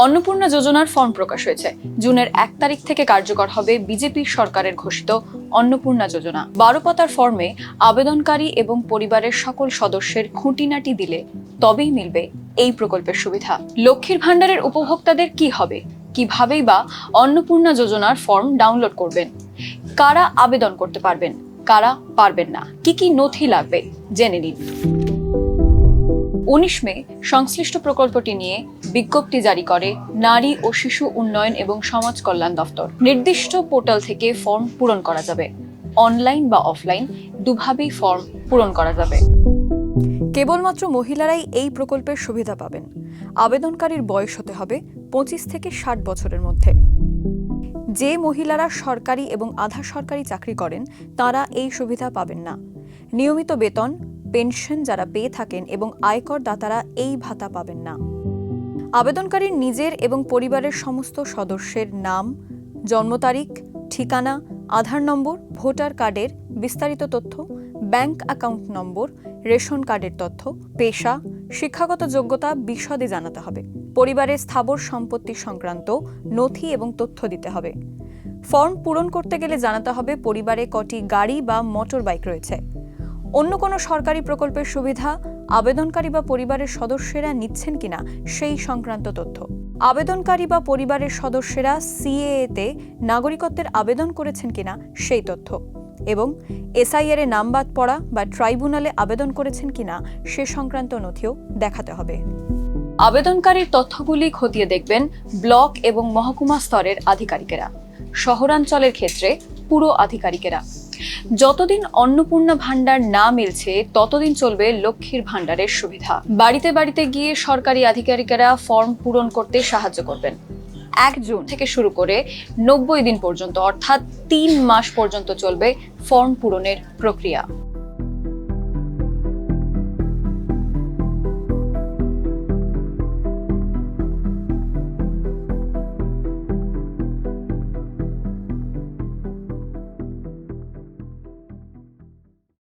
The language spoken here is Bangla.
অন্নপূর্ণা যোজনার ফর্ম প্রকাশ হয়েছে। জুনের 1 তারিখ থেকে কার্যকর হবে বিজেপি সরকারের ঘোষিত অন্নপূর্ণা যোজনা। 12 পাতার ফর্মে আবেদনকারী এবং পরিবারের সকল সদস্যের খুঁটিনাটি দিলে তবেই মিলবে এই প্রকল্পের সুবিধা। লক্ষ্মীর ভান্ডারের উপভোক্তাদের কি হবে, কিভাবেই বা অন্নপূর্ণা যোজনার ফর্ম ডাউনলোড করবেন, কারা আবেদন করতে পারবেন, কারা পারবেন না, কি কি নথি লাগবে জেনে নিন। 19 মে সংশ্লিষ্ট প্রকল্পটি নিয়ে বিজ্ঞপ্তি জারি করে নারী ও শিশু উন্নয়ন এবং সমাজ কল্যাণ দপ্তর। নির্দিষ্ট পোর্টাল থেকে ফর্ম পূরণ করা যাবে। অনলাইন বা অফলাইন দুভাবেই ফর্ম পূরণ করা যাবে। কেবলমাত্র মহিলারাই এই প্রকল্পের সুবিধা পাবেন। আবেদনকারীর বয়স হতে হবে 25 থেকে 60 বছরের মধ্যে। যে মহিলারা সরকারি এবং আধা সরকারি চাকরি করেন তারা এই সুবিধা পাবেন না। নিয়মিত বেতন, পেনশন যারা পেয়ে থাকেন এবং আয়কর দাতারা এই ভাতা পাবেন না। আবেদনকারীর নিজের এবং পরিবারের সমস্ত সদস্যের নাম, জন্ম তারিখ, ঠিকানা, আধার নম্বর, ভোটার কার্ডের বিস্তারিত তথ্য, ব্যাংক অ্যাকাউন্ট নম্বর, রেশন কার্ডের তথ্য, পেশা, শিক্ষাগত যোগ্যতা বিশদে জানাতে হবে। পরিবারের স্থাবর সম্পত্তি সংক্রান্ত নথি এবং তথ্য দিতে হবে। ফর্ম পূরণ করতে গেলে জানাতে হবে পরিবারে কটি গাড়ি বা মোটর বাইক রয়েছে। অন্য কোনো সরকারি প্রকল্পের সুবিধা আবেদনকারী বা পরিবারের সদস্যরা নিচ্ছেন কিনা সেই সংক্রান্ত তথ্য। আবেদনকারী বা পরিবারের সদস্যরা সিএএ-তে নাগরিকত্বের আবেদন করেছেন কিনা সেই তথ্য এবং এসআইআর এ নাম বাদ পড়া বা ট্রাইব্যুনালে আবেদন করেছেন কিনা সে সংক্রান্ত নথিও দেখাতে হবে। আবেদনকারীর তথ্যগুলি খতিয়ে দেখবেন ব্লক এবং মহকুমা স্তরের আধিকারিকেরা। শহরাঞ্চলের ক্ষেত্রে পুরো আধিকারিকেরা। যতদিন অন্নপূর্ণা ভান্ডার না মিলছে ততদিন চলবে লক্ষ্মীর ভান্ডারের সুবিধা। বাড়িতে বাড়িতে গিয়ে সরকারি আধিকারিকেরা ফর্ম পূরণ করতে সাহায্য করবেন। 1 জুন থেকে শুরু করে 90 দিন পর্যন্ত অর্থাৎ 3 মাস পর্যন্ত চলবে ফর্ম পূরণের প্রক্রিয়া।